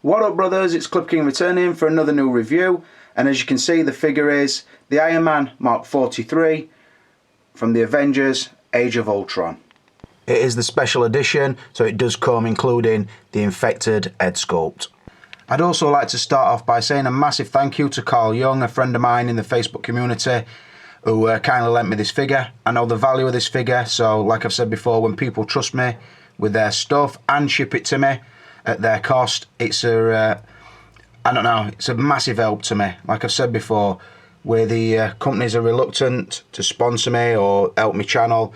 What up, brothers? It's Club King returning for another new review, and as you can see, the figure is the Ironman Mk43 from the Avengers Age of Ultron. It is the special edition, so it does come including the infected head sculpt. I'd also like to start off by saying a massive thank you to Carl Young, a friend of mine in the Facebook community, who kindly lent me this figure. I know the value of this figure, so like I've said before, when people trust me with their stuff and ship it to me at their cost, it's a it's a massive help to me. Like I've said before, where the companies are reluctant to sponsor me or help me channel,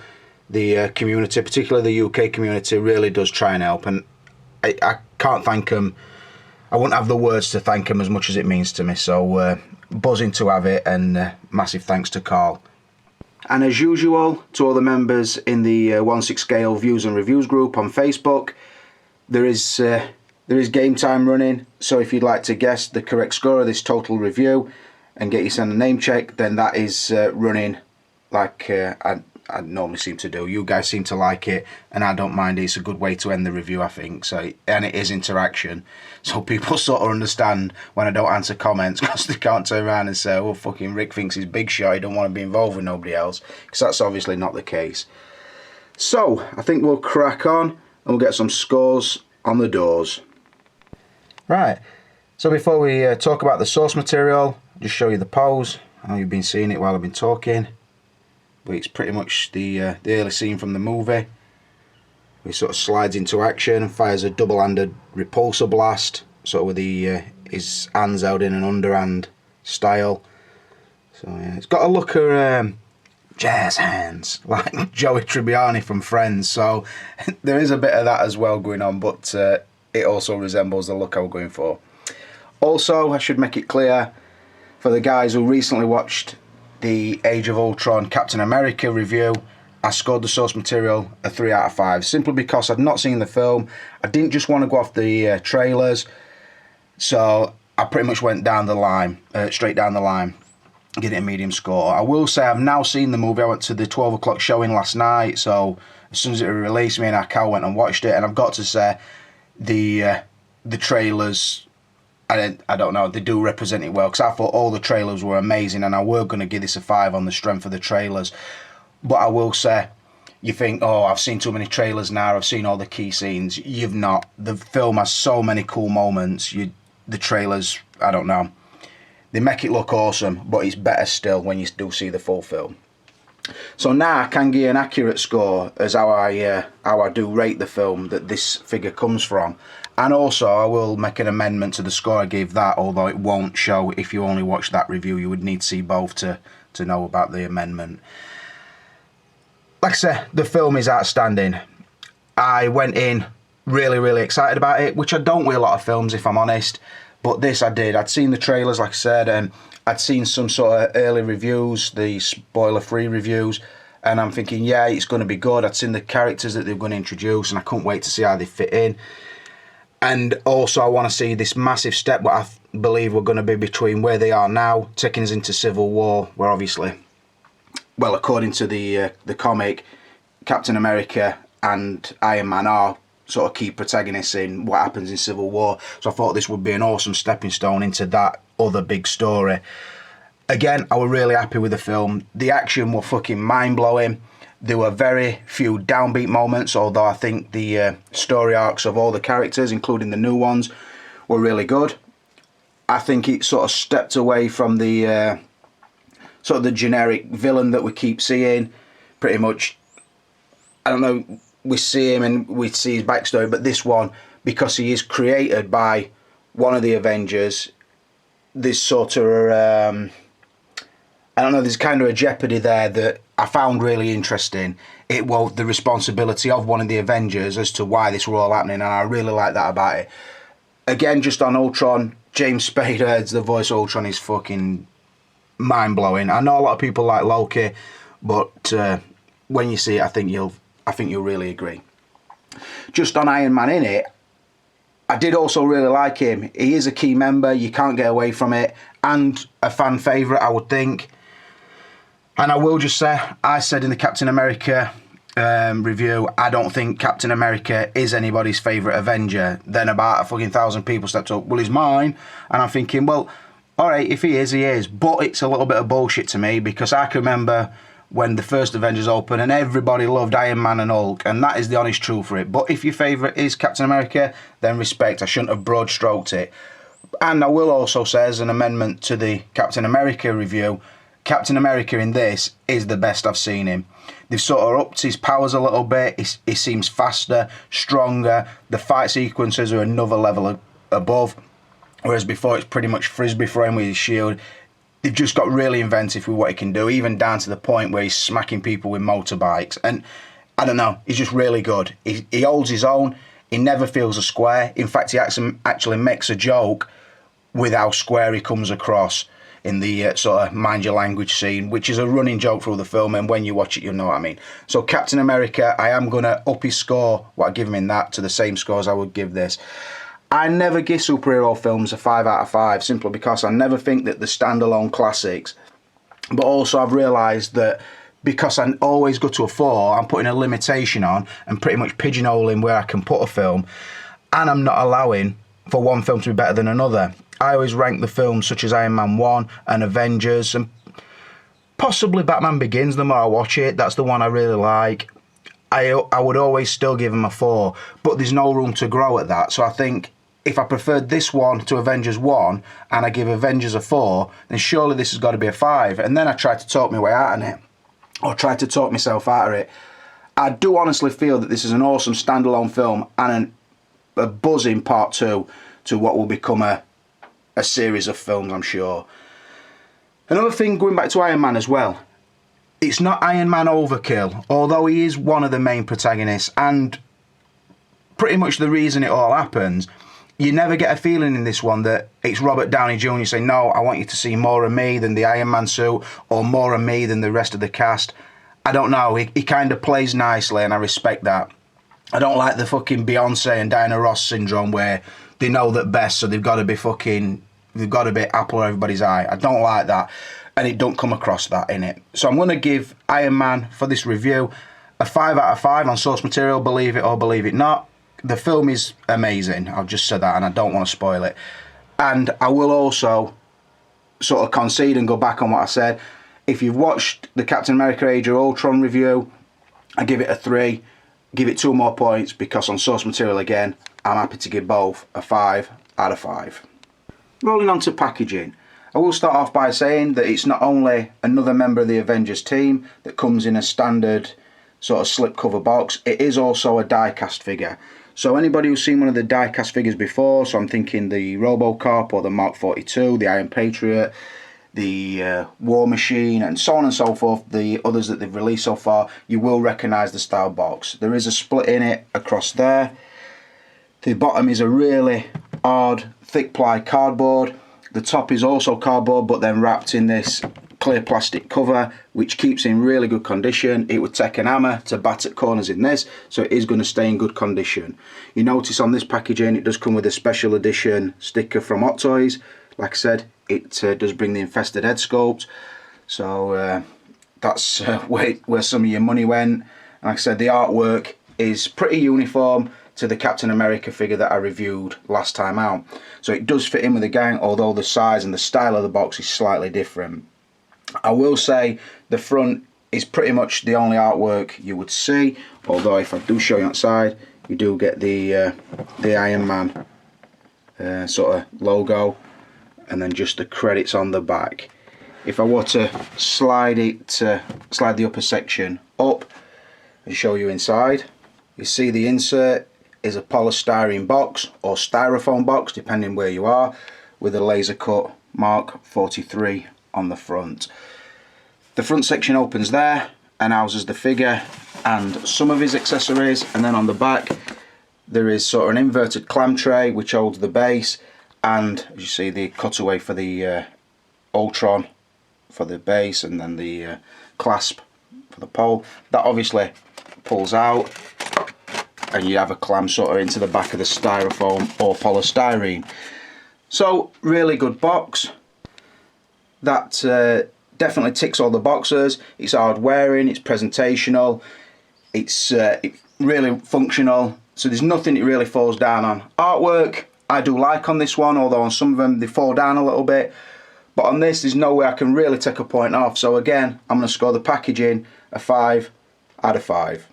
the community, particularly the UK community, really does try and help, and I can't thank them. I wouldn't have the words to thank them as much as it means to me, so buzzing to have it, and massive thanks to Carl. And as usual, to all the members in the 1/6 scale views and reviews group on Facebook, there is game time running, so if you'd like to guess the correct score of this total review and get yourself a name check, then that is running like I normally seem to do. You guys seem to like it, and I don't mind it. It's a good way to end the review, I think. So, and it is interaction, so people sort of understand when I don't answer comments, because they can't turn around and say, "Oh, fucking Rick thinks he's big shot, he don't want to be involved with nobody else," because that's obviously not the case. So I think we'll crack on and we'll get some scores on the doors. Right. So before we talk about the source material, I'll just show you the pose. I know you've been seeing it while I've been talking. But it's pretty much the early scene from the movie. He sort of slides into action, fires a double-handed repulsor blast, sort of with his hands out in an underhand style. So yeah, it's got a look of jazz hands, like Joey Tribbiani from Friends. So there is a bit of that as well going on, but it also resembles the look I was going for. Also, I should make it clear for the guys who recently watched the Age of Ultron Captain America review, I scored the source material a 3 out of 5, simply because I'd not seen the film. I didn't just want to go off the trailers, so I pretty much went down the line, straight down the line, getting a medium score. I will say I've now seen the movie. I went to the 12 o'clock showing last night, so as soon as it released, me and our cow went and watched it, and I've got to say the trailers, I don't know, they do represent it well, because I thought all the trailers were amazing, and I were going to give this a 5 on the strength of the trailers. But I will say, you think, oh, I've seen too many trailers now, I've seen all the key scenes. You've not. The film has so many cool moments. The trailers, I don't know, they make it look awesome, but it's better still when you do see the full film. So now I can give an accurate score as how I do rate the film that this figure comes from. And also I will make an amendment to the score I gave that, although it won't show if you only watch that review. You would need to see both to know about the amendment. Like I said, the film is outstanding. I went in really excited about it, which I don't with a lot of films, if I'm honest. But this I did. I'd seen the trailers, like I said, and I'd seen some sort of early reviews, the spoiler-free reviews, and I'm thinking, yeah, it's going to be good. I'd seen the characters that they were going to introduce, and I couldn't wait to see how they fit in. And also I want to see this massive step, what I believe we're going to be between where they are now, taking us into Civil War, where obviously, well, according to the comic, Captain America and Iron Man are sort of key protagonists in what happens in Civil War. So I thought this would be an awesome stepping stone into that other big story. Again, I was really happy with the film. The action was fucking mind-blowing. There were very few downbeat moments, although I think the story arcs of all the characters, including the new ones, were really good. I think it sort of stepped away from the sort of the generic villain that we keep seeing. Pretty much, I don't know, we see him and we see his backstory, but this one, because he is created by one of the Avengers, this sort of I don't know, there's kind of a jeopardy there that I found really interesting. It was the responsibility of one of the Avengers as to why this were all happening, and I really like that about it. Again, just on Ultron, James Spader's the voice of Ultron is fucking mind-blowing. I know a lot of people like Loki, but when you see it, I think you'll really agree. Just on Iron Man in it, I did also really like him. He is a key member, you can't get away from it, and a fan favourite, I would think. And I will just say, I said in the Captain America review, I don't think Captain America is anybody's favourite Avenger. Then about a fucking 1,000 people stepped up, well, he's mine. And I'm thinking, well, alright, if he is, he is. But it's a little bit of bullshit to me, because I can remember when the first Avengers opened and everybody loved Iron Man and Hulk, and that is the honest truth for it. But if your favourite is Captain America, then respect. I shouldn't have broad stroked it. And I will also say, as an amendment to the Captain America review, Captain America in this is the best I've seen him. They've sort of upped his powers a little bit. He seems faster, stronger. The fight sequences are another level above. Whereas before it's pretty much frisbee for him with his shield. They've just got really inventive with what he can do, even down to the point where he's smacking people with motorbikes. And I don't know, he's just really good. He holds his own. He never feels a square. In fact, he actually makes a joke with how square he comes across in the sort of mind your language scene, which is a running joke through the film, and when you watch it you'll know what I mean. So Captain America, I am going to up his score, what I give him in that, to the same scores I would give this. I never give superhero films a 5 out of 5, simply because I never think that the standalone classics, but also I've realised that because I always go to a 4, I'm putting a limitation on and pretty much pigeonholing where I can put a film, and I'm not allowing for one film to be better than another. I always rank the films such as Iron Man 1 and Avengers and possibly Batman Begins. The more I watch it, that's the one I really like. I would always still give them a 4, but there's no room to grow at that. So I think if I preferred this one to Avengers 1 and I give Avengers a 4, then surely this has got to be a 5. And then I tried to talk my way out of it, or tried to talk myself out of it. I do honestly feel that this is an awesome standalone film and a buzzing part 2 to what will become a series of films, I'm sure. Another thing, going back to Iron Man as well, it's not Iron Man overkill, although he is one of the main protagonists and pretty much the reason it all happens. You never get a feeling in this one that it's Robert Downey Jr. saying, no, I want you to see more of me than the Iron Man suit, or more of me than the rest of the cast. I don't know, he kind of plays nicely and I respect that. I don't like the fucking Beyonce and Diana Ross syndrome where they know that best, so they've got to be apple of everybody's eye. I don't like that, and it don't come across that in it. So I'm going to give Iron Man, for this review, a 5 out of 5 on source material, believe it or believe it not. The film is amazing, I've just said that, and I don't want to spoil it. And I will also sort of concede and go back on what I said. If you've watched the Captain America Age of Ultron review, I give it a 3. Give it 2 more points, because on source material again, I'm happy to give both a 5 out of 5. Rolling on to packaging, I will start off by saying that it's not only another member of the Avengers team that comes in a standard sort of slipcover box, it is also a die-cast figure. So anybody who's seen one of the die-cast figures before, so I'm thinking the Robocop or the Mk43, the Iron Patriot, the War Machine, and so on and so forth, the others that they've released so far, you will recognise the style box. There is a split in it across there. The bottom is a really hard, thick ply cardboard. The top is also cardboard, but then wrapped in this clear plastic cover, which keeps in really good condition. It would take an hammer to bat at corners in this, so it is going to stay in good condition. You notice on this packaging, it does come with a special edition sticker from Hot Toys. Like I said, it does bring the infested head sculpt, so that's where some of your money went. Like I said, the artwork is pretty uniform to the Captain America figure that I reviewed last time out. So it does fit in with the gang, although the size and the style of the box is slightly different. I will say the front is pretty much the only artwork you would see, although if I do show you outside, you do get the Iron Man sort of logo, and then just the credits on the back. If I were to slide the upper section up and show you inside, you see the insert is a polystyrene box or styrofoam box, depending where you are, with a laser cut Mk43 on the front. The front section opens there and houses the figure and some of his accessories, and then on the back there is sort of an inverted clam tray which holds the base, and as you see, the cutaway for the Ultron for the base, and then the clasp for the pole. That obviously pulls out, and you have a clam sort of into the back of the styrofoam or polystyrene. So really good box. That definitely ticks all the boxes. It's hard wearing, it's presentational. It's really functional, so there's nothing it really falls down on. Artwork, I do like on this one, although on some of them they fall down a little bit. But on this, there's no way I can really take a point off. So again, I'm going to score the packaging a 5 out of 5.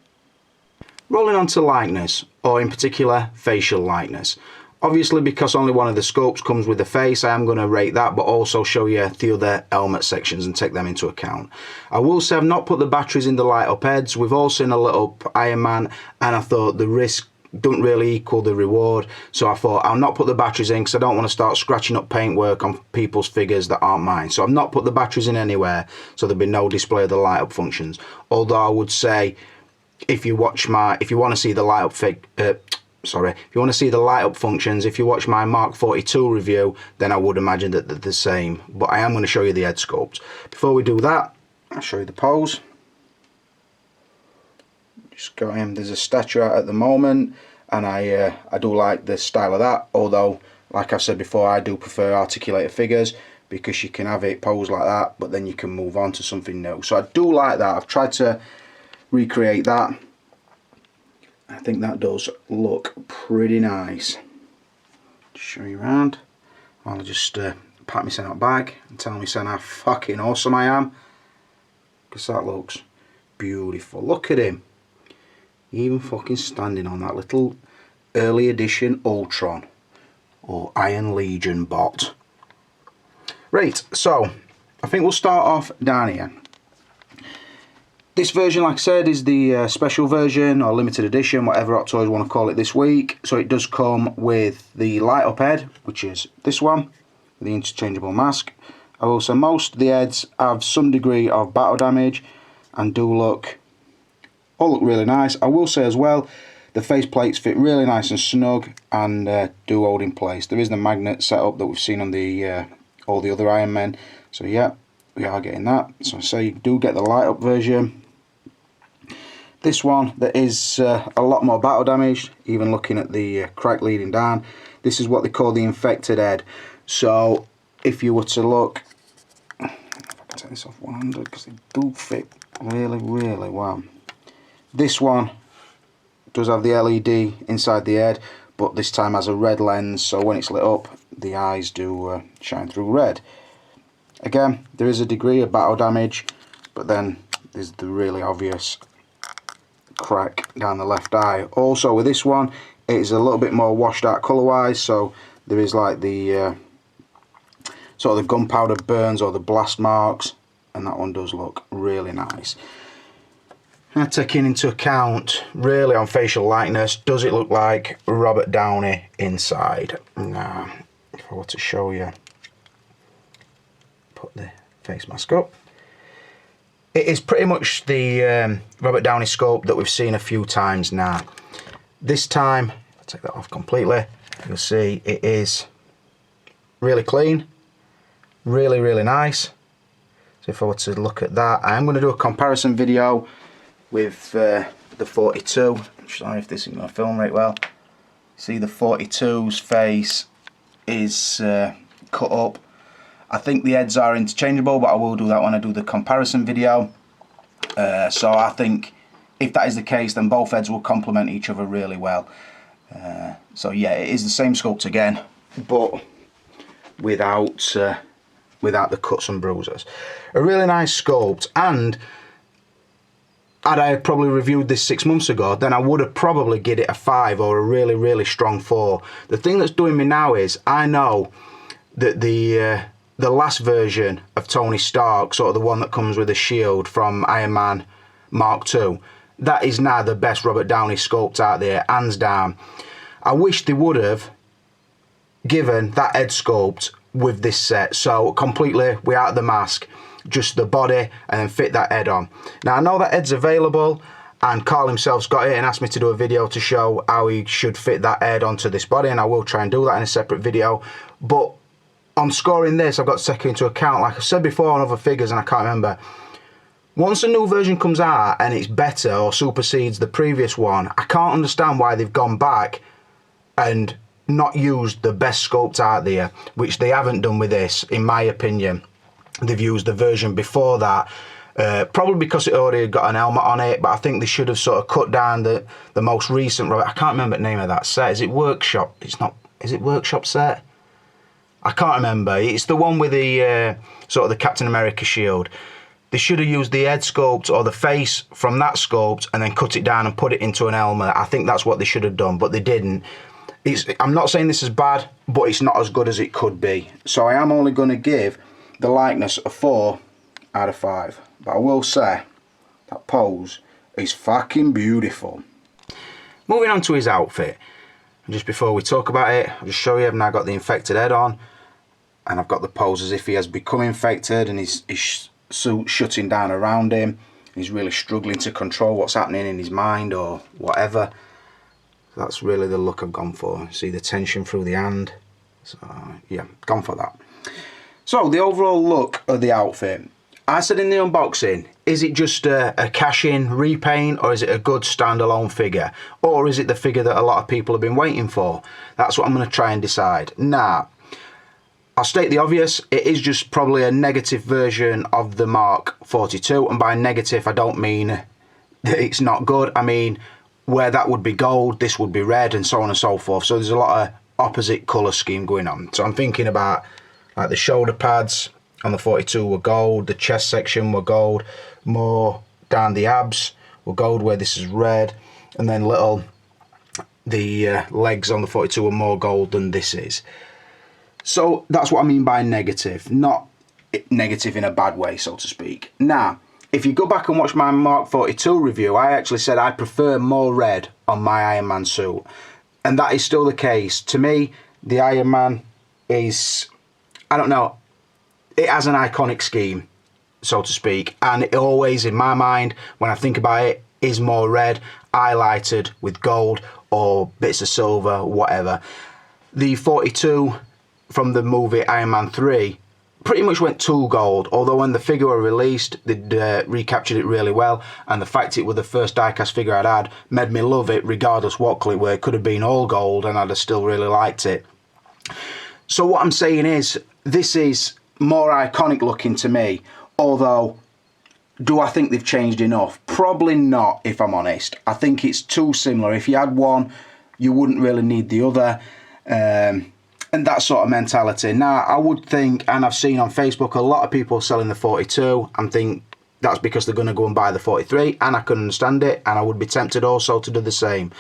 Rolling on to likeness, or in particular, facial likeness. Obviously, because only one of the sculpts comes with the face, I am going to rate that, but also show you the other helmet sections and take them into account. I will say I've not put the batteries in the light up heads. We've all seen a little Iron Man, and I thought the risk don't really equal the reward, so I thought I'll not put the batteries in because I don't want to start scratching up paintwork on people's figures that aren't mine. So I've not put the batteries in anywhere, so there'll be no display of the light up functions. Although I would say, if you want to see the light up if you want to see the light up functions, if you watch my Mk43 review, then I would imagine that they're the same. But I am going to show you the head sculpt. Before we do that, I'll show you the pose. Just got him. There's a statue out at the moment, and I do like the style of that. Although, like I said before, I do prefer articulated figures because you can have it posed like that, but then you can move on to something new. So I do like that. I've tried to recreate that. I think that does look pretty nice. Show you around. I'll just pat myself out back and tell myself how fucking awesome I am, because that looks beautiful. Look at him, even fucking standing on that little early edition Ultron or Iron Legion bot. Right, so I think we'll start off down here. This version, like I said, is the special version or limited edition, whatever Hot Toys want to call it this week. So it does come with the light up head, which is this one, with the interchangeable mask. I will say most of the heads have some degree of battle damage and all look really nice. I will say as well, the face plates fit really nice and snug and do hold in place. There is the magnet setup that we've seen on the all the other Iron Men. So yeah, we are getting that. So I say you do get the light up version. This one, there is a lot more battle damage, even looking at the crack leading down. This is what they call the infected head. So if you were to look, if I can take this off 100 because they do fit really well. This one does have the LED inside the head, but this time has a red lens, so when it's lit up, the eyes do shine through red. Again, there is a degree of battle damage, but then there's the really obvious crack down the left eye. Also with this one, it is a little bit more washed out colour wise, so there is like the sort of the gunpowder burns or the blast marks, and that one does look really nice. Now, taking into account really on facial likeness, does it look like Robert Downey inside? Now, if I were to show you, put the face mask up. It is pretty much the Robert Downey sculpt that we've seen a few times now. This time, I'll take that off completely, you'll see it is really clean, really nice. So if I were to look at that, I am going to do a comparison video with the 42. I'm sorry if this isn't going to film right well. See, the 42's face is cut up. I think the heads are interchangeable, but I will do that when I do the comparison video. So I think if that is the case, then both heads will complement each other really well. So yeah, it is the same sculpt again, but without the cuts and bruises. A really nice sculpt, and had I probably reviewed this 6 months ago, then I would have probably given it a 5 or a really strong 4. The thing that's doing me now is I know that the last version of Tony Stark, sort of the one that comes with a shield from Iron Man Mark II, that is now the best Robert Downey sculpt out there, hands down. I wish they would have given that head sculpt with this set, so completely without the mask, just the body, and then fit that head on. Now I know that head's available, and Carl himself's got it and asked me to do a video to show how he should fit that head onto this body, and I will try and do that in a separate video. But on scoring this, I've got to take into account, like I said before on other figures, and I can't remember, once a new version comes out and it's better or supersedes the previous one, I can't understand why they've gone back and not used the best sculpt out there, which they haven't done with this, in my opinion. They've used the version before that, Probably because it already got an helmet on it, but I think they should have sort of cut down the most recent. I can't remember the name of that set. Is it Workshop? It's not. Is it Workshop set? I can't remember. It's the one with the sort of the Captain America shield. They should have used the head sculpt or the face from that sculpt and then cut it down and put it into an helmet. I think that's what they should have done, but they didn't. I'm not saying this is bad, but it's not as good as it could be. So I am only going to give the likeness a 4 out of 5. But I will say that pose is fucking beautiful. Moving on to his outfit. And just before we talk about it, I'll just show you. I've now got the infected head on, and I've got the pose as if he has become infected and his suit shutting down around him. He's really struggling to control what's happening in his mind or whatever. So that's really the look I've gone for. See the tension through the hand. So yeah, gone for that. So the overall look of the outfit. I said in the unboxing, is it just a cash-in repaint, or is it a good standalone figure? Or is it the figure that a lot of people have been waiting for? That's what I'm going to try and decide. Now, I'll state the obvious, it is just probably a negative version of the Mark 42, and by negative I don't mean that it's not good. I mean, where that would be gold, this would be red, and so on and so forth. So there's a lot of opposite colour scheme going on. So I'm thinking about like the shoulder pads on the 42 were gold, the chest section were gold, more down the abs were gold where this is red, and then the legs on the 42 were more gold than this is. So that's what I mean by negative, not negative in a bad way, so to speak. Now, if you go back and watch my Mark 42 review, I actually said I prefer more red on my Iron Man suit, and that is still the case. To me, the Iron Man is, I don't know, it has an iconic scheme, so to speak, and it always, in my mind, when I think about it, is more red, highlighted with gold or bits of silver, whatever. The 42 from the movie Iron Man 3 pretty much went too gold, although when the figure were released, they'd recaptured it really well, and the fact it was the first die-cast figure I'd had made me love it, regardless what colour it were. It could have been all gold, and I'd have still really liked it. So what I'm saying is, this is more iconic looking to me, although do I think they've changed enough? Probably not, if I'm honest. I think it's too similar. If you had one, you wouldn't really need the other, and that sort of mentality. Now, I would think, and I've seen on Facebook a lot of people selling the 42, I think that's because they're going to go and buy the 43, and I can understand it, and I would be tempted also to do the same.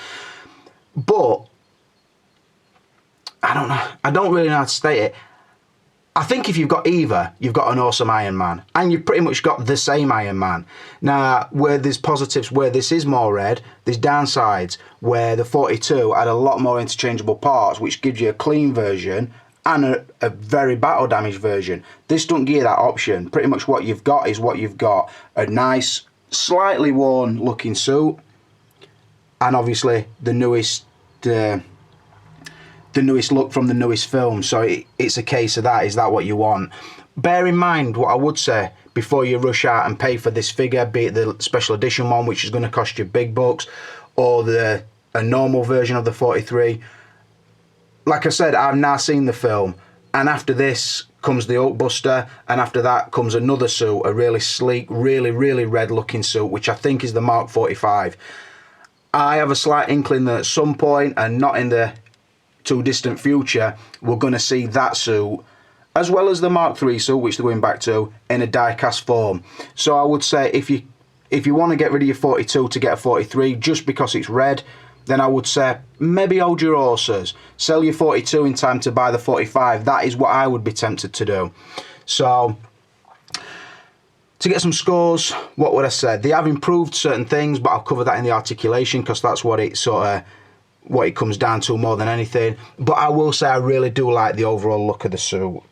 But I don't know, I don't really know how to state it. I think if you've got either, you've got an awesome Iron Man, and you've pretty much got the same Iron Man. Now, where there's positives where this is more red, there's downsides where the 42 had a lot more interchangeable parts, which gives you a clean version and a very battle damaged version. This doesn't give you that option. Pretty much what you've got is what you've got. A nice, slightly worn looking suit, and obviously the newest look from the newest film. So it's a case of that. Is that what you want? Bear in mind what I would say before you rush out and pay for this figure, be it the special edition one, which is going to cost you big bucks, or a normal version of the 43. Like I said, I've now seen the film, and after this comes the Hulkbuster, and after that comes another suit, a really sleek, really red looking suit, which I think is the Mark 45. I have a slight inkling that at some point, and not in the too distant future, we're going to see that suit, as well as the Mark III suit, which they're going back to, in a die-cast form. So I would say if you want to get rid of your 42 to get a 43 just because it's red, then I would say maybe hold your horses. Sell your 42 in time to buy the 45. That is what I would be tempted to do. So to get some scores, what would I say? They have improved certain things, but I'll cover that in the articulation because that's what it comes down to more than anything. But I will say I really do like the overall look of the suit.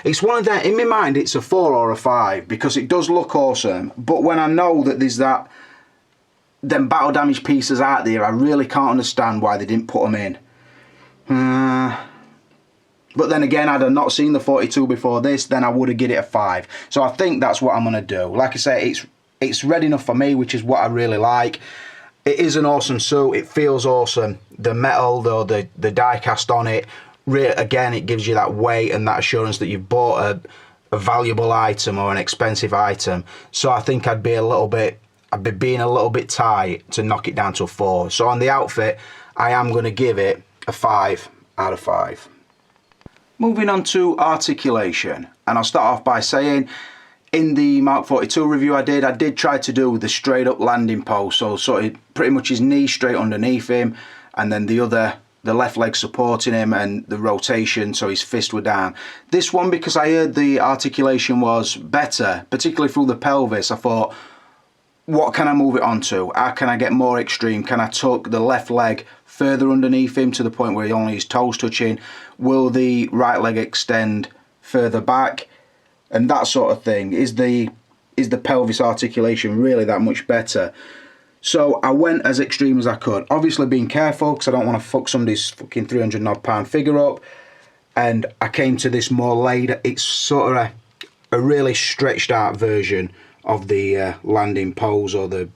It's one of them, in my mind it's a 4 or a 5 because it does look awesome, but when I know that there's them battle damage pieces out there, I really can't understand why they didn't put them in. But then again, had I not seen the 42 before this, then I would have given it a 5. So I think that's what I'm going to do. Like I say, it's red enough for me, which is what I really like. It is an awesome suit. It feels awesome. The metal, though, the die cast on it, again, it gives you that weight and that assurance that you've bought a valuable item or an expensive item. So I think I'd be being a little bit tight to knock it down to a 4. So on the outfit, I am going to give it a 5 out of 5. Moving on to articulation, and I'll start off by saying, in the Mk43 review I did try to do the straight up landing pose, so sort of pretty much his knee straight underneath him, and then the left leg supporting him, and the rotation so his fists were down. This one, because I heard the articulation was better, particularly through the pelvis, I thought, what can I move it onto? How can I get more extreme? Can I tuck the left leg further underneath him to the point where he only his toes touching? Will the right leg extend further back? And that sort of thing. Is the pelvis articulation really that much better? So I went as extreme as I could. Obviously being careful, because I don't want to fuck somebody's fucking 300 odd pound figure up. And I came to this more laid. It's sort of a really stretched out version of the landing pose, or the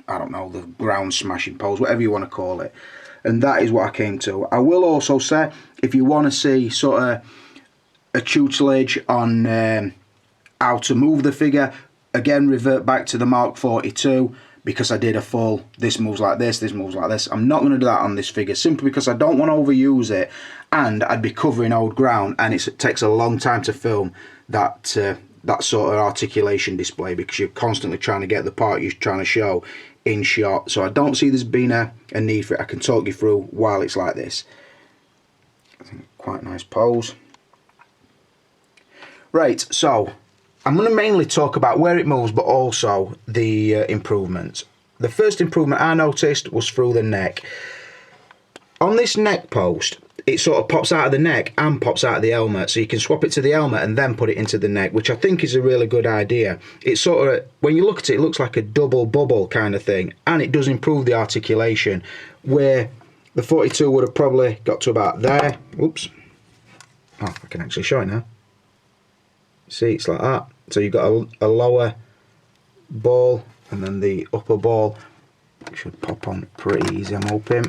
I don't know, the ground smashing pose, whatever you want to call it. And that is what I came to. I will also say, if you want to see sort of a tutelage on how to move the figure, again, revert back to the Mk43, because I did a full, this moves like this moves like this. I'm not going to do that on this figure, simply because I don't want to overuse it, and I'd be covering old ground, and it takes a long time to film that sort of articulation display, because you're constantly trying to get the part you're trying to show in shot. So I don't see there's been a need for it. I can talk you through while it's like this. I think quite a nice pose. Right, so I'm going to mainly talk about where it moves, but also the improvements. The first improvement I noticed was through the neck. On this neck post, it sort of pops out of the neck and pops out of the helmet, so you can swap it to the helmet and then put it into the neck, which I think is a really good idea. It's sort of, when you look at it, it looks like a double bubble kind of thing, and it does improve the articulation, where the 42 would have probably got to about there. Oops. Oh, I can actually show it now. See, it's like that. So you've got a lower ball, and then the upper ball should pop on pretty easy, I'm hoping.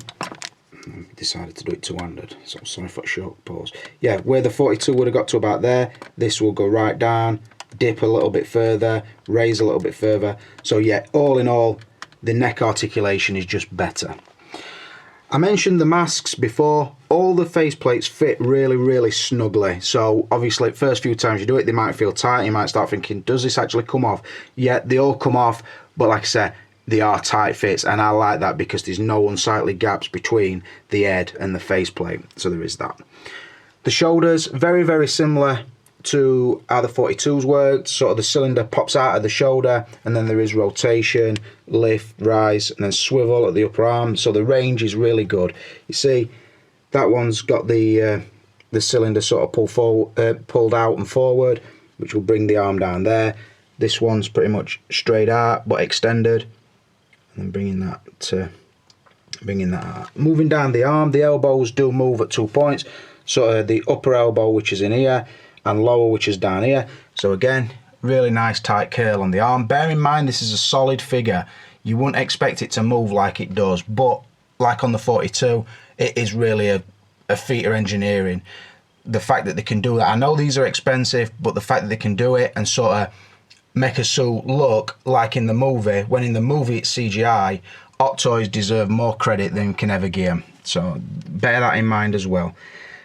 Decided to do it two-handed, so I'm sorry for a short pause. Yeah, where the 42 would have got to about there, this will go right down, dip a little bit further, raise a little bit further. So yeah, all in all, the neck articulation is just better. I mentioned the masks before. All the faceplates fit really, really snugly. So obviously, first few times you do it, they might feel tight. You might start thinking, does this actually come off? Yeah, they all come off, but like I said, they are tight fits, and I like that because there's no unsightly gaps between the head and the faceplate. So there is that. The shoulders, very, very similar to how the 42s worked. Sort of the cylinder pops out of the shoulder, and then there is rotation, lift, rise, and then swivel at the upper arm. So the range is really good. You see, that one's got the cylinder sort of pulled out and forward, which will bring the arm down there. This one's pretty much straight out but extended, and then bringing that out. Moving down the arm, the elbows do move at 2 points. So the upper elbow, which is in here, and lower, which is down here. So again, really nice tight curl on the arm. Bear in mind, this is a solid figure. You wouldn't expect it to move like it does, but like on the 42, it is really a feat of engineering. The fact that they can do that, I know these are expensive, but the fact that they can do it and sort of make a suit look like in the movie, when in the movie it's CGI, Hot Toys deserve more credit than can ever give them. So bear that in mind as well.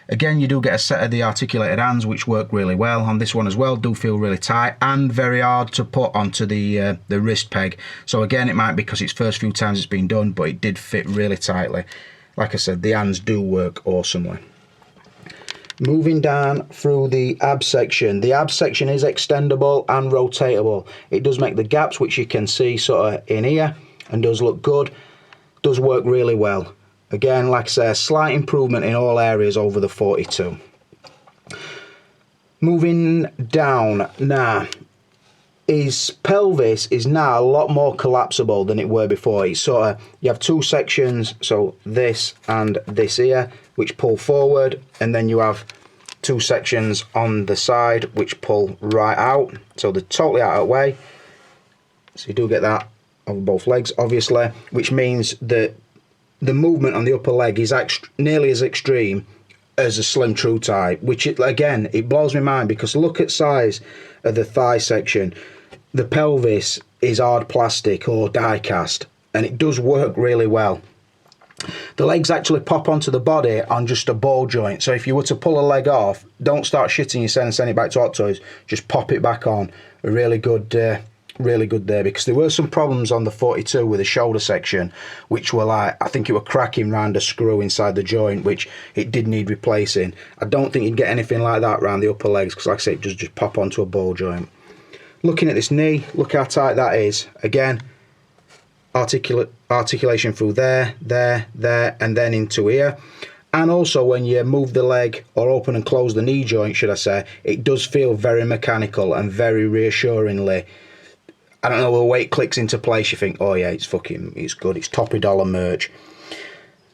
Again, you do get a set of the articulated hands, which work really well. On this one as well, do feel really tight and very hard to put onto the wrist peg. So again, it might be because it's first few times it's been done, but it did fit really tightly. Like I said, the hands do work awesomely. Moving down through the ab section. The ab section is extendable and rotatable. It does make the gaps, which you can see sort of in here, and does look good. Does work really well. Again, like I say, a slight improvement in all areas over the 42. Moving down now, his pelvis is now a lot more collapsible than it were before. It's sort of, you have two sections, so this and this here, which pull forward, and then you have two sections on the side which pull right out, so they're totally out of the way. So you do get that over both legs, obviously, which means that the movement on the upper leg is nearly as extreme as a slim true type, which again, it blows my mind because look at size of the thigh section. The pelvis is hard plastic or die cast, and it does work really well. The legs actually pop onto the body on just a ball joint, so if you were to pull a leg off, don't start shitting yourself and send it back to Hot Toys, just pop it back on. Really good there, because there were some problems on the 42 with the shoulder section, which were like, I think it were cracking round a screw inside the joint, which it did need replacing. I don't think you'd get anything like that around the upper legs, because like I say, it does just pop onto a ball joint. Looking at this knee, look how tight that is. Again, articulation through there, and then into here. And also when you move the leg or open and close the knee joint, should I say, it does feel very mechanical and very reassuringly, I don't know, the way it clicks into place, you think, oh yeah, it's good, it's toppy dollar merch.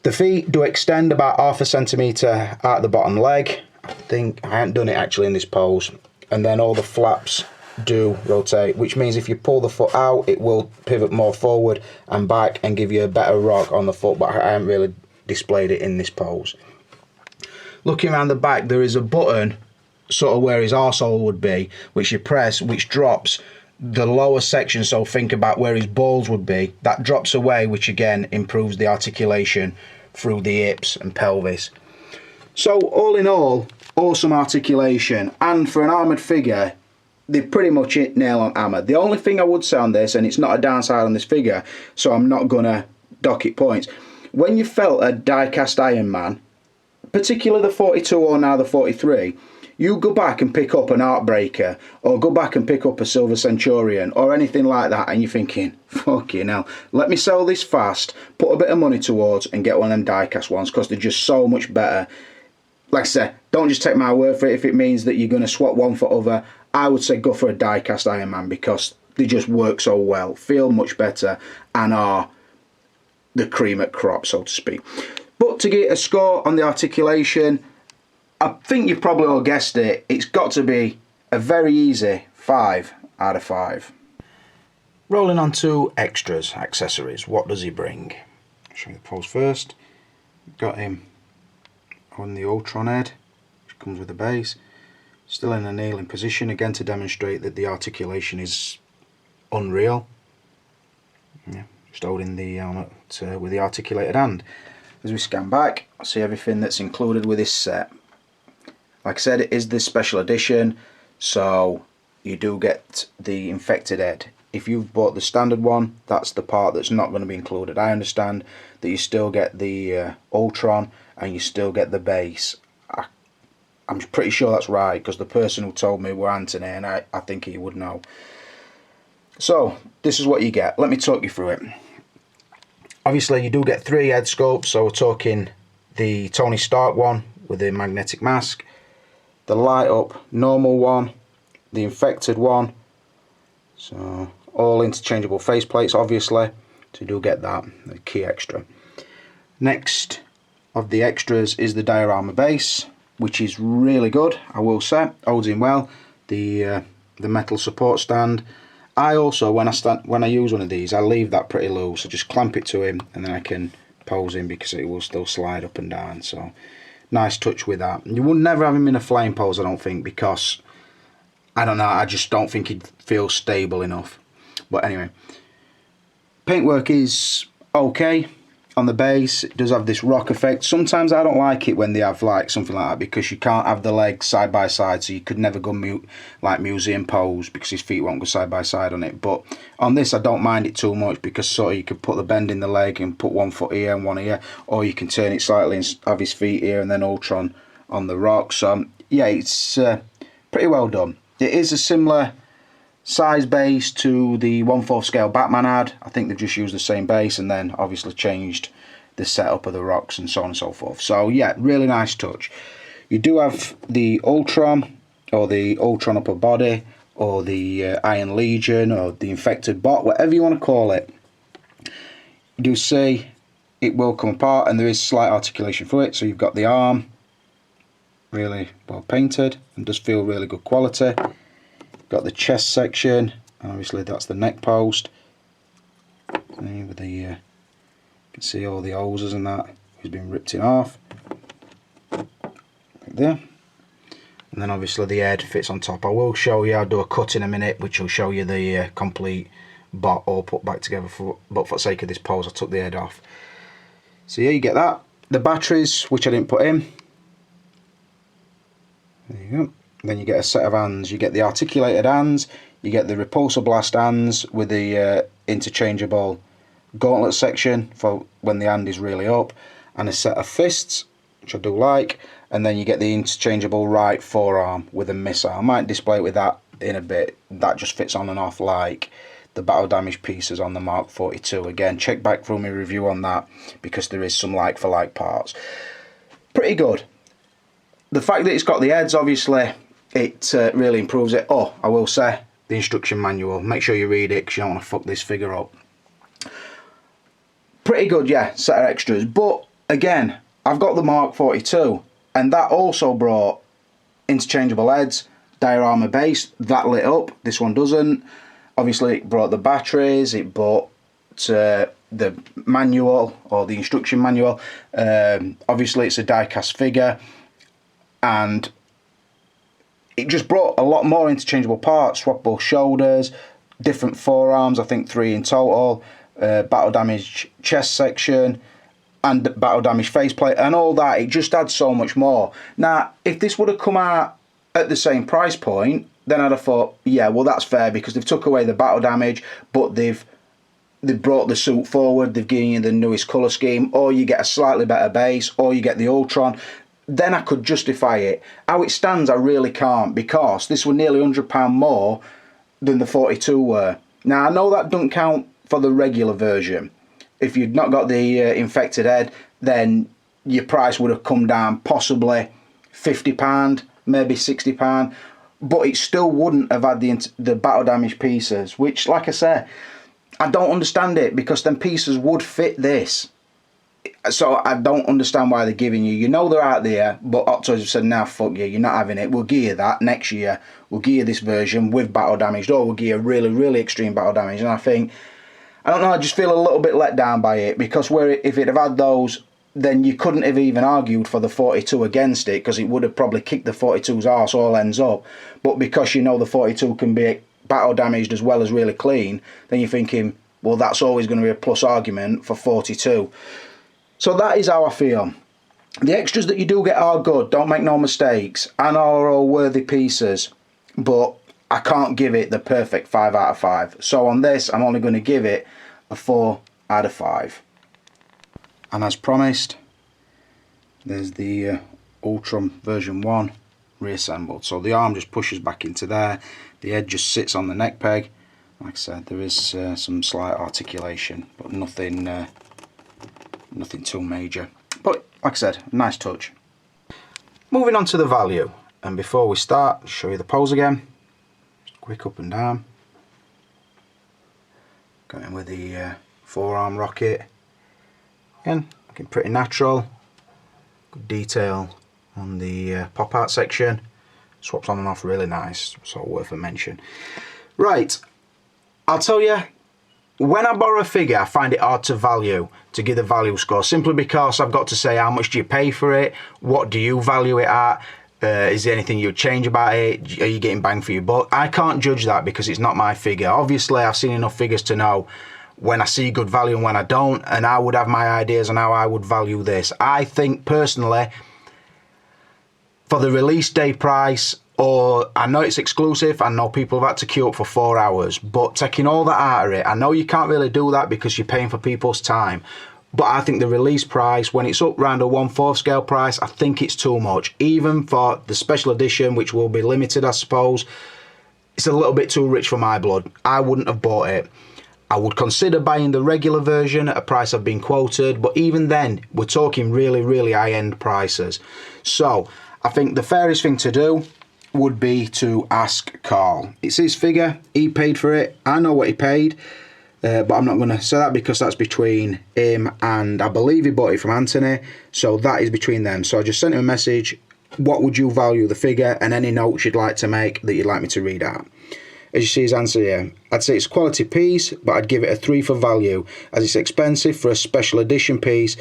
The feet do extend about 0.5 centimetre out the bottom leg. I haven't done it actually in this pose. And then all the flaps do rotate, which means if you pull the foot out, it will pivot more forward and back and give you a better rock on the foot, but I haven't really displayed it in this pose. Looking around the back, there is a button sort of where his arsehole would be, which you press, which drops the lower section, so think about where his balls would be. That drops away, which again improves the articulation through the hips and pelvis. So all in all, awesome articulation, and for an armoured figure, they pretty much hit nail on hammer. The only thing I would say on this, and it's not a downside on this figure, so I'm not gonna dock it points, when you felt a die-cast Iron Man, particularly the 42 or now the 43, you go back and pick up an Heartbreaker, or go back and pick up a Silver Centurion, or anything like that, and you're thinking, fucking hell, let me sell this fast, put a bit of money towards, and get one of them die-cast ones, because they're just so much better. Like I said, don't just take my word for it. If it means that you're going to swap one for other, I would say go for a die-cast Iron Man, because they just work so well, feel much better, and are the cream at crop, so to speak. But to get a score on the articulation, I think you've probably all guessed it. It's got to be a very easy 5 out of 5. Rolling on to extras, accessories. What does he bring? I'll show you the pose first. Got him on the Ultron head, which comes with the base. Still in a kneeling position, again to demonstrate that the articulation is unreal. Yeah, just holding the helmet with the articulated hand. As we scan back, I see everything that's included with this set. Like I said, it is this special edition, so you do get the infected head. If you've bought the standard one, that's the part that's not going to be included. I understand that you still get the Ultron and you still get the base. I'm pretty sure that's right, because the person who told me were Anthony, and I think he would know. So, this is what you get. Let me talk you through it. Obviously, you do get 3 head sculpts, so we're talking the Tony Stark one with the magnetic mask, the light up normal one, the infected one, so all interchangeable faceplates obviously, so you do get that, the key extra. Next of the extras is the diorama base, which is really good, I will say, holds in well, the metal support stand. I also, when I use one of these, I leave that pretty loose, I just clamp it to him and then I can pose him because it will still slide up and down, so nice touch with that. You would never have him in a flying pose, I don't think, because I don't know, I just don't think he'd feel stable enough. But anyway, paintwork is okay on the base. It does have this rock effect. Sometimes I don't like it when they have like something like that, because you can't have the legs side by side, so you could never go like museum pose, because his feet won't go side by side on it. But on this I don't mind it too much, because sort of you could put the bend in the leg and put one foot here and one here, or you can turn it slightly and have his feet here and then Ultron on the rock. So yeah, it's pretty well done. It is a similar size base to the 1/4 scale Batman had. I think they've just used the same base and then obviously changed the setup of the rocks and so on and so forth. So yeah, really nice touch. You do have the Ultron, or the Ultron upper body, or the Iron Legion, or the infected bot, whatever you want to call it. You do see it will come apart, and there is slight articulation for it. So you've got the arm, really well painted, and does feel really good quality. Got the chest section, and obviously that's the neck post. With the you can see all the hoses and that has been ripped in half. there. And then obviously the head fits on top. I will show you, I'll do a cut in a minute, which will show you the complete bot all put back together, but for the sake of this pose I took the head off. So yeah, you get that. The batteries, which I didn't put in. There you go. Then you get a set of hands. You get the articulated hands, you get the repulsor blast hands with the interchangeable gauntlet section for when the hand is really up, and a set of fists, which I do like, and then you get the interchangeable right forearm with a missile. I might display it with that in a bit. That just fits on and off like the battle damage pieces on the Mark 42. Again, check back through my review on that because there is some like for like parts. Pretty good. The fact that it's got the heads, obviously, it really improves it. Oh, I will say, the instruction manual, make sure you read it because you don't want to fuck this figure up. Pretty good, yeah, set of extras. But again, I've got the Mark 42, and that also brought interchangeable heads, diorama base, that lit up. This one doesn't. Obviously, it brought the batteries, it brought the manual, or the instruction manual. Obviously, it's a die-cast figure, and it just brought a lot more interchangeable parts, swappable shoulders, different forearms, I think 3 in total, battle damage chest section, and battle damage faceplate, and all that. It just adds so much more. Now, if this would have come out at the same price point, then I'd have thought, yeah, well, that's fair because they've took away the battle damage, but they've brought the suit forward, they've given you the newest colour scheme, or you get a slightly better base, or you get the Ultron. Then I could justify it. How it stands, I really can't, because this were nearly £100 more than the 42 were. Now, I know that doesn't count for the regular version. If you'd not got the infected head, then your price would have come down possibly £50, maybe £60, but it still wouldn't have had the battle damage pieces, which, like I say, I don't understand it, because them pieces would fit this. So I don't understand why they're giving you. You know they're out there, but Octos have said, nah, fuck you, you're not having it. We'll give you that next year. We'll give you this version with battle damage, or we'll give you really, really extreme battle damage. And I think, I don't know, I just feel a little bit let down by it, because if it had had those, then you couldn't have even argued for the 42 against it, because it would have probably kicked the 42's arse all ends up. But because you know the 42 can be battle damaged as well as really clean, then you're thinking, well, that's always going to be a plus argument for 42. So that is how I feel. The extras that you do get are good, don't make no mistakes, and are all worthy pieces, but I can't give it the perfect 5 out of 5. So on this, I'm only going to give it a 4 out of 5. And as promised, there's the Ultron version 1 reassembled. So the arm just pushes back into there, the head just sits on the neck peg. Like I said, there is some slight articulation, but nothing too major. But like I said, nice touch. Moving on to the value, and before we start, I'll show you the pose again. Just quick up and down. Going with the forearm rocket. Again, looking pretty natural. Good detail on the pop art section. Swaps on and off really nice, so worth a mention. Right, I'll tell you, when I borrow a figure, I find it hard to give the value score, simply because I've got to say how much do you pay for it, what do you value it at, is there anything you'd change about it, are you getting bang for your buck? I can't judge that because it's not my figure. Obviously, I've seen enough figures to know when I see good value and when I don't, and I would have my ideas on how I would value this. I think personally, for the release day price, or I know it's exclusive, I know people have had to queue up for 4 hours, but taking all that out of it, I know you can't really do that because you're paying for people's time, but I think the release price, when it's up around a 1/4 scale price, I think it's too much. Even for the special edition, which will be limited, I suppose, it's a little bit too rich for my blood. I wouldn't have bought it. I would consider buying the regular version at a price I've been quoted, but even then, we're talking really, really high-end prices. So, I think the fairest thing to do would be to ask Carl. It's his figure, he paid for it, I know what he paid, but I'm not going to say that because that's between him and I believe he bought it from Anthony, so that is between them. So I just sent him a message, what would you value the figure, and any notes you'd like to make that you'd like me to read out. As you see his answer here, I'd say it's a quality piece, but I'd give it a 3 for value, as it's expensive for a special edition piece.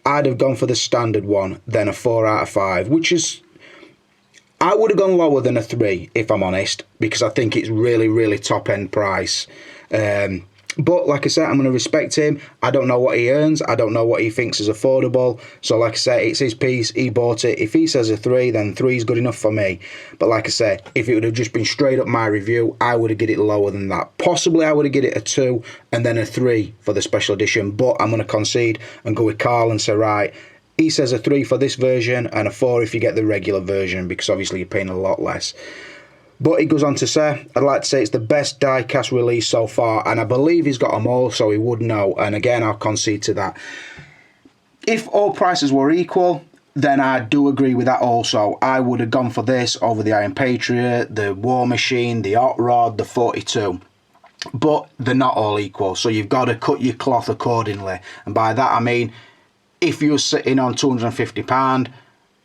I'd have gone for the standard one, then a 4 out of 5, which is I would have gone lower than a 3, if I'm honest, because I think it's really, really top-end price. But like I said, I'm going to respect him. I don't know what he earns. I don't know what he thinks is affordable. So like I said, it's his piece. He bought it. If he says a 3, then 3 is good enough for me. But like I said, if it would have just been straight up my review, I would have get it lower than that. Possibly I would have get it a 2 and then a 3 for the special edition. But I'm going to concede and go with Carl and say, right, he says a 3 for this version and a 4 if you get the regular version, because obviously you're paying a lot less. But he goes on to say, I'd like to say it's the best die-cast release so far, and I believe he's got them all, so he would know. And again, I'll concede to that. If all prices were equal, then I do agree with that also. I would have gone for this over the Iron Patriot, the War Machine, the Hot Rod, the 42. But they're not all equal, so you've got to cut your cloth accordingly. And by that I mean, if you're sitting on £250,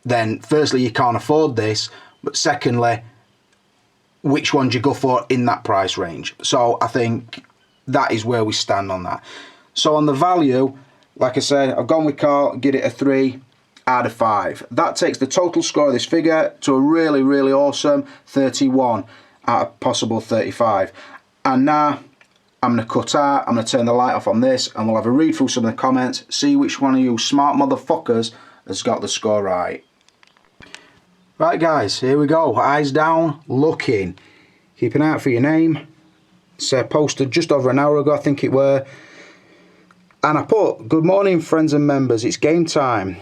then firstly, you can't afford this, but secondly, which one do you go for in that price range? So I think that is where we stand on that. So on the value, like I said, I've gone with Carl, give it a 3 out of 5. That takes the total score of this figure to a really, really awesome 31 out of possible 35. And now I'm going to cut out, I'm going to turn the light off on this, and we'll have a read through some of the comments, see which one of you smart motherfuckers has got the score right. Right guys, here we go. Eyes down, looking. Keep an eye out for your name. It's posted just over an hour ago, I think it were. And I put, good morning friends and members, it's game time.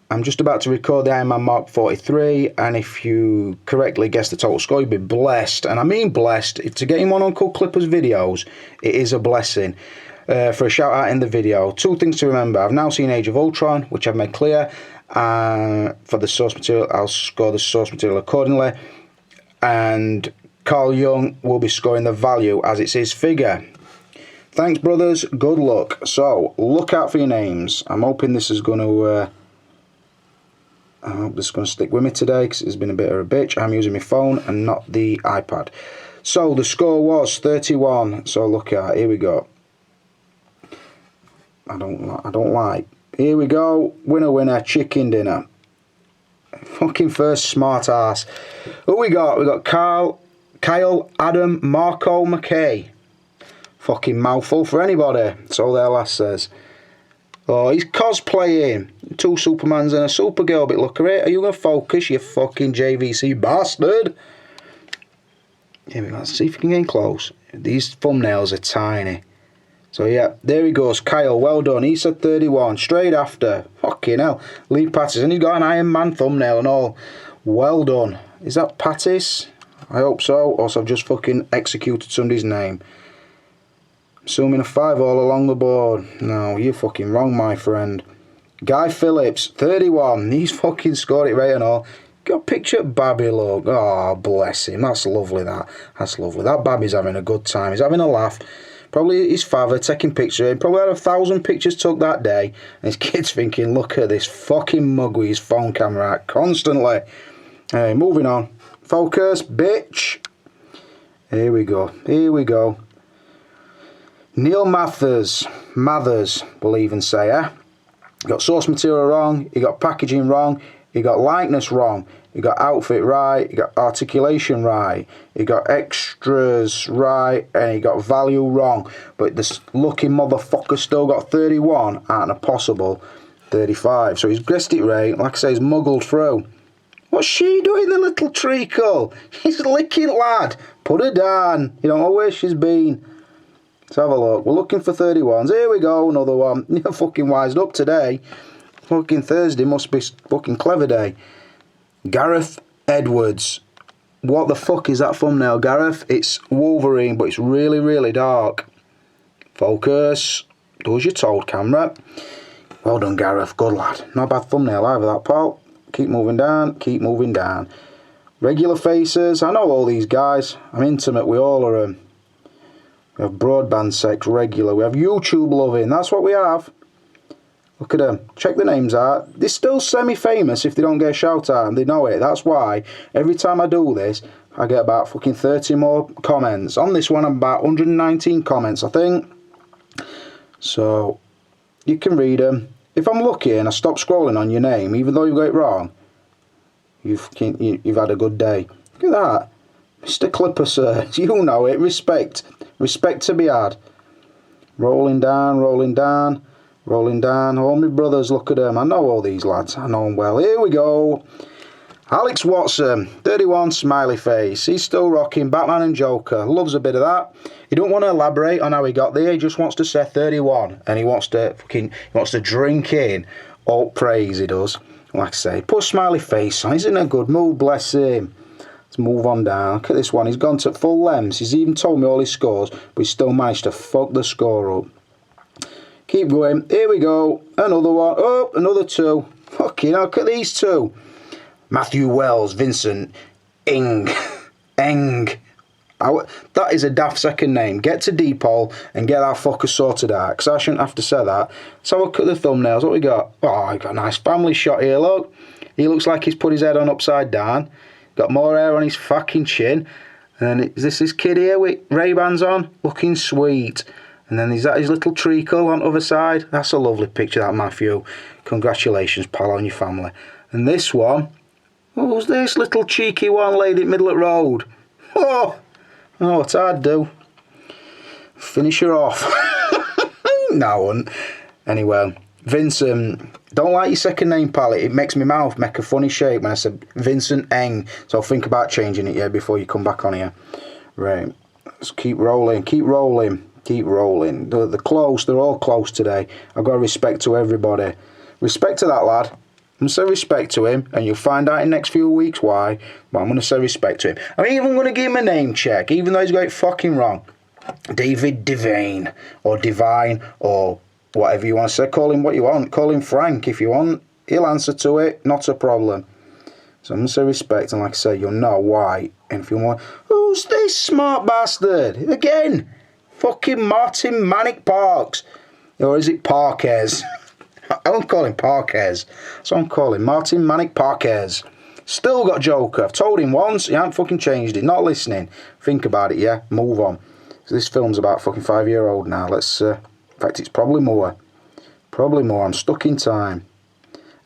I'm just about to record the Ironman Mk43, and if you correctly guess the total score, you'll be blessed. And I mean blessed. If to get in one Uncle Clipper's videos, it is a blessing. For a shout out in the video. 2 things to remember. I've now seen Age of Ultron, which I've made clear. For the source material, I'll score the source material accordingly. And Carl Young will be scoring the value as it's his figure. Thanks, brothers. Good luck. So, look out for your names. I'm hoping this is going to... I hope this is going to stick with me today, because it's been a bit of a bitch. I'm using my phone and not the iPad. So, the score was 31. So, look at it. Here we go. I don't like. Here we go. Winner, chicken dinner. Fucking first smart ass. Who we got? We got Kyle, Adam, Marco, McKay. Fucking mouthful for anybody. That's all their last says. Oh, he's cosplaying. 2 Supermans and a Supergirl. But look at it. Are you going to focus, you fucking JVC bastard? Here we go. Let's see if we can get in close. These thumbnails are tiny. So yeah, there he goes. Kyle, well done. He said 31. Straight after. Fucking hell. Lee Patterson. He's got an Iron Man thumbnail and all. Well done. Is that Pattis? I hope so. Also, I've just fucking executed somebody's name. Assuming a 5 all along the board. No, you're fucking wrong, my friend. Guy Phillips, 31. He's fucking scored it right and all. Got a picture of Babby, look. Oh, bless him. That's lovely, that. That's lovely. That Babby's having a good time. He's having a laugh. Probably his father taking pictures. He probably had 1,000 pictures took that day. And his kid's thinking, look at this fucking mug with his phone camera out constantly. Hey, moving on. Focus, bitch. Here we go. Here we go. Neil Mathers, we'll even say, eh? He got source material wrong. He got packaging wrong. He got likeness wrong. He got outfit right. He got articulation right. He got extras right. And he got value wrong. But this lucky motherfucker still got 31 out of a possible 35. So he's guessed it right. Like I say, he's muggled through. What's she doing, the little treacle? He's licking, lad. Put her down. You don't know where she's been. Let's have a look. We're looking for 31s. Here we go. Another one. You're fucking wised up today. Fucking Thursday must be fucking clever day. Gareth Edwards. What the fuck is that thumbnail, Gareth? It's Wolverine, but it's really, really dark. Focus. Do as you're told, camera. Well done, Gareth. Good lad. Not a bad thumbnail either, that pal. Keep moving down. Keep moving down. Regular faces. I know all these guys. I'm intimate with all of them. We have broadband sex regular. We have YouTube loving. That's what we have. Look at them. Check the names out. They're still semi-famous if they don't get a shout out, and they know it. That's why every time I do this, I get about fucking 30 more comments. On this one, I'm about 119 comments, I think. So, you can read them. If I'm lucky and I stop scrolling on your name, even though you got it wrong, you've had a good day. Look at that. Mr. Clipper, sir. You know it. Respect. Respect to be had. Rolling down, rolling down, rolling down. All my brothers, look at them. I know all these lads. I know them well. Here we go. Alex Watson, 31, smiley face. He's still rocking Batman and Joker. Loves a bit of that. He don't want to elaborate on how he got there. He just wants to say 31, and he wants to drink in all praise. He does. Like I say, put a smiley face on. He's in a good mood. Bless him. Let's move on down. Look at this one. He's gone to full lengths. He's even told me all his scores, but he's still managed to fuck the score up. Keep going. Here we go. Another one. Oh, another two. Fucking hell, look at these two. Matthew Wells, Vincent, Eng. That is a daft second name. Get to Deepole and get that fucker sorted out, because I shouldn't have to say that. Let's have a look at the thumbnails. What we got? Oh, I got a nice family shot here, look. He looks like he's put his head on upside down. Got more hair on his fucking chin. And then is this kid here with Ray-Bans on? Looking sweet. And then is that his little treacle on the other side? That's a lovely picture, that, Matthew. Congratulations, pal, on your family. And this one... Who's this little cheeky one laid in the middle of the road? Oh, what I'd do. Finish her off. No, I wouldn't. Anyway, Vincent, don't like your second name, pal. It makes my mouth make a funny shape when I said Vincent Eng. So I'll think about changing it, before you come back on here. Right, let's keep rolling, keep rolling, keep rolling. They're close, they're all close today. I've got respect to everybody. Respect to that lad. I'm going to say respect to him, and you'll find out in the next few weeks why, but I'm going to say respect to him. I'm even going to give him a name check, even though he's got it fucking wrong. David Devine, or Divine, or whatever you want to say. Call him what you want. Call him Frank if you want. He'll answer to it, not a problem. So I'm going to say respect, and like I say, you'll know why. And if you want, who's this smart bastard? Again, fucking Martin Manic Parks. Or is it Parquez? I won't call him Parquez. So I'm calling Martin Manic Parquez. Still got Joker. I've told him once, he hasn't fucking changed it. Not listening. Think about it, yeah? Move on. So this film's about fucking 5-year-old now. Let's, in fact, it's probably more. Probably more. I'm stuck in time.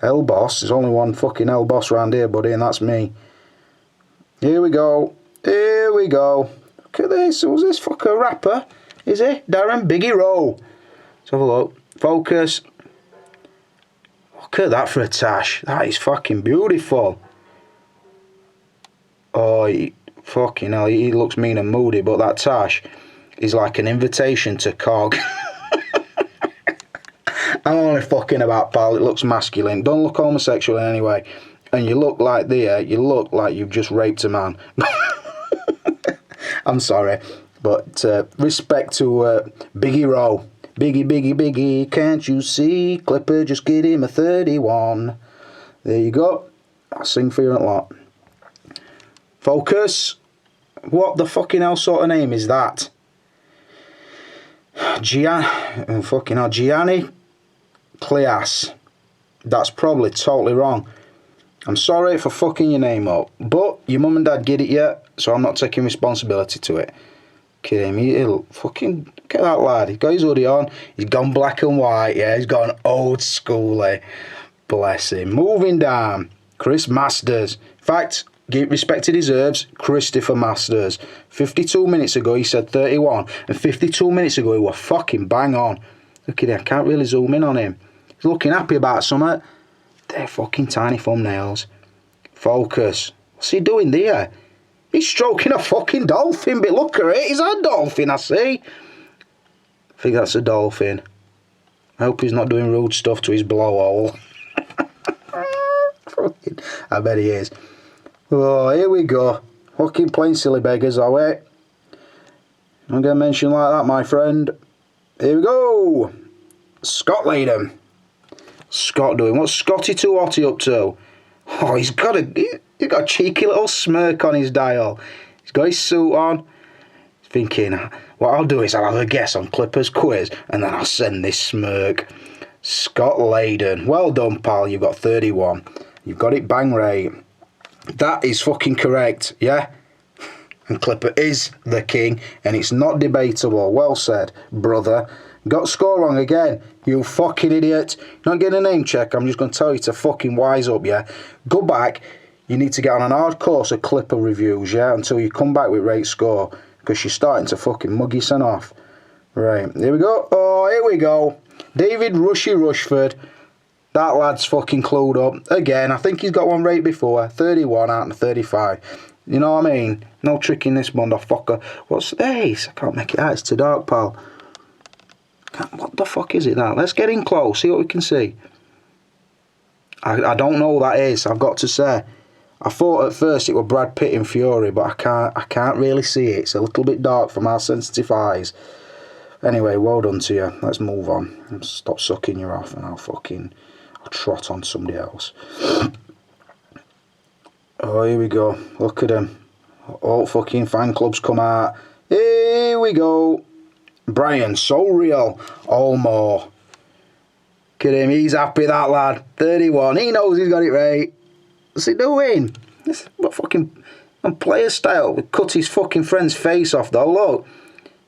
L-Boss. There's only one fucking L-Boss around here, buddy, and that's me. Here we go. Here we go. Look at this. Who's this fucker rapper? Is he? Darren Biggie Rowe. Let's have a look. Focus. Look at that for a tash. That is fucking beautiful. Oh, fucking hell, he looks mean and moody, but that tash is like an invitation to cog. I'm only fucking about, pal. It looks masculine. Don't look homosexual in any way. And you look like you look like you've just raped a man. I'm sorry, but respect to Biggie Rowe. Biggie, can't you see? Clipper, just get him a 31. There you go. I'll sing for you a lot. Focus. What the fucking hell sort of name is that? Gianni Cleas. That's probably totally wrong. I'm sorry for fucking your name up, but your mum and dad get it yet, so I'm not taking responsibility to it. Kidding me, he'll fucking look at that lad. He's got his hoodie on. He's gone black and white. Yeah, he's gone old schooly. Bless him. Moving down, Chris Masters. In fact, give respect he deserves. Christopher Masters. 52 minutes ago he said 31, and 52 minutes ago he was fucking bang on. Look at him. I can't really zoom in on him. He's looking happy about something. They're fucking tiny thumbnails. Focus. What's he doing there? He's stroking a fucking dolphin, but look at it. Is that a dolphin, I see? I think that's a dolphin. I hope he's not doing rude stuff to his blowhole. Fucking, I bet he is. Oh, here we go. Fucking plain silly beggars, are we? I'm going to mention like that, my friend. Here we go. Scott Latham. Scott doing? What's Scotty 2 Hotty up to? Oh, he's got a cheeky little smirk on his dial. He's got his suit on. He's thinking, what I'll do is I'll have a guess on Clipper's quiz, and then I'll send this smirk. Scott Latham. Well done, pal. You've got 31. You've got it bang right. That is fucking correct, yeah? And Clipper is the king, and it's not debatable. Well said, brother. Got score wrong again. You fucking idiot. Not getting a name check. I'm just going to tell you to fucking wise up, yeah? Go back. you need to get on an hard course of Clipper reviews, yeah, until you come back with rate score, because you're starting to fucking mug your son off. Right, here we go. Oh, here we go. David Rushy Rushford. That lad's fucking clued up. Again, I think he's got one rate before. 31 out of 35. You know what I mean? No tricking this motherfucker. What's this? I can't make it out. It's too dark, pal. What the fuck is it, that? Let's get in close, see what we can see. I don't know what that is, I've got to say. I thought at first it was Brad Pitt in Fury, but I can't really see it. It's a little bit dark for my sensitive eyes. Anyway, well done to you. Let's move on. Stop sucking you off and I'll trot on somebody else. Oh, here we go. Look at him. All fucking fan clubs come out. Here we go. Bryant, so real. Oh, more. Look at him. He's happy, that lad. 31. He knows he's got it right. What's he doing? This what fucking on player style. Cut his fucking friend's face off though. Look.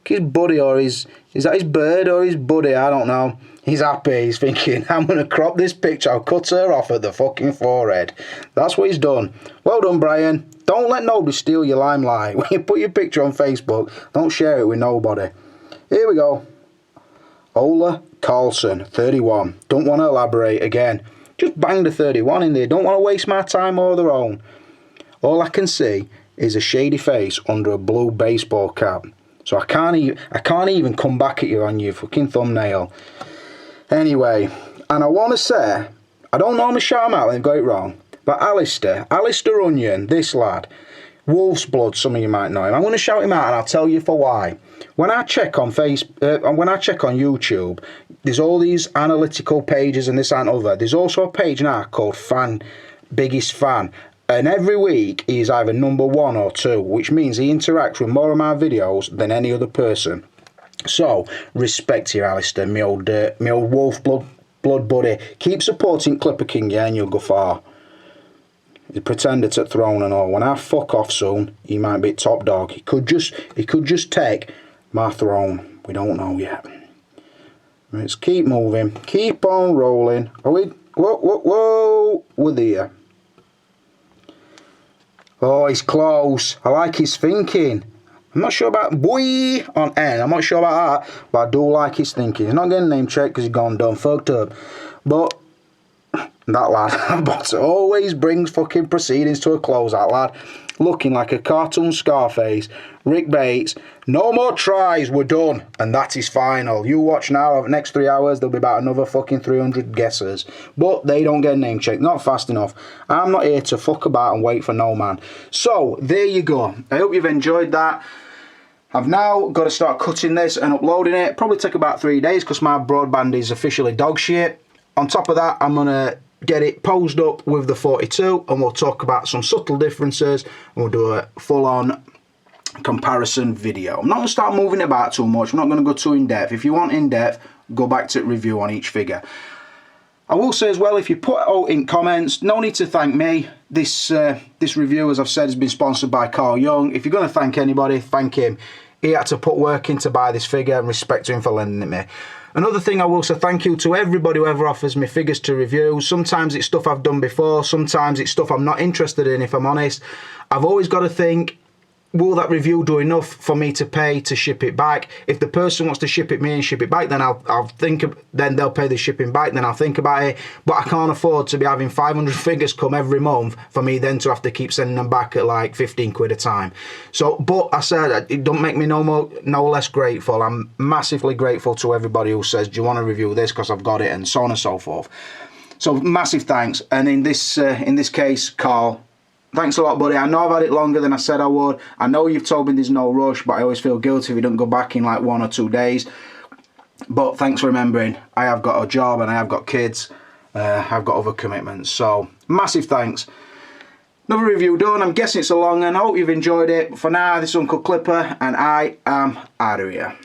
His buddy, or is that his bird or his buddy? I don't know. He's happy. He's thinking, I'm going to crop this picture. I'll cut her off at the fucking forehead. That's what he's done. Well done, Brian. Don't let nobody steal your limelight. When you put your picture on Facebook, don't share it with nobody. Here we go. Ola Carlson, 31. Don't want to elaborate again. Just banged a 31 in there. Don't want to waste my time or their own. All I can see is a shady face under a blue baseball cap. So I can't even come back at you on your fucking thumbnail. Anyway, and I want to say, I don't normally shout him out when I've got it wrong, but Alistair Onion, this lad, Wolf's Blood, some of you might know him. I'm going to shout him out and I'll tell you for why. When I check on YouTube, there's all these analytical pages and this and other. There's also a page now called Biggest Fan. And every week he's either number 1 or 2, which means he interacts with more of my videos than any other person. So, respect here, Alistair, my old wolf blood buddy. Keep supporting Clipper King, yeah, and you'll go far. He's a pretender to throne and all. When I fuck off soon, he might be top dog. He could just take my throne. We don't know yet. Let's keep moving. Keep on rolling. Are we? Whoa, we're there. Oh, he's close. I like his thinking. I'm not sure about boy on N. I'm not sure about that, but I do like his thinking. He's not getting name checked because he's gone done fucked up. But that lad, but always brings fucking proceedings to a close, that lad. Looking like a cartoon Scarface. Rick Bates. No more tries, we're done. And that is final. You watch now, over the next 3 hours, there'll be about another fucking 300 guessers. But they don't get a name check, not fast enough. I'm not here to fuck about and wait for no man. So, there you go. I hope you've enjoyed that. I've now got to start cutting this and uploading it. Probably take about 3 days because my broadband is officially dog shit. On top of that, I'm going to get it posed up with the 42 and we'll talk about some subtle differences and we'll do a full-on comparison video. I'm not going to start moving about too much. I'm not going to go too in-depth. If you want in-depth, go back to review on each figure. I will say as well, if you put out in comments, no need to thank me. This review, as I've said, has been sponsored by Carl Young. If you're going to thank anybody, thank him. He had to put work in to buy this figure, and respect to him for lending it me. Another thing I will say, thank you to everybody who ever offers me figures to review. Sometimes it's stuff I've done before, sometimes it's stuff I'm not interested in, if I'm honest. I've always got to think, will that review do enough for me to pay to ship it back? If the person wants to ship it me and ship it back, then I'll think, then they'll pay the shipping back, then I'll think about it. But I can't afford to be having 500 figures come every month for me then to have to keep sending them back at like 15 quid a time. So, but I said, it don't make me no less grateful. I'm massively grateful to everybody who says, do you want to review this because I've got it, and so on and so forth. So massive thanks. And in this case, Carl, thanks a lot, buddy. I know I've had it longer than I said I would. I know you've told me there's no rush, but I always feel guilty if you don't go back in like 1 or 2 days. But thanks for remembering. I have got a job and I have got kids. I've got other commitments. So, massive thanks. Another review done. I'm guessing it's a long one. I hope you've enjoyed it. For now, this is Uncle Clipper, and I am out of here.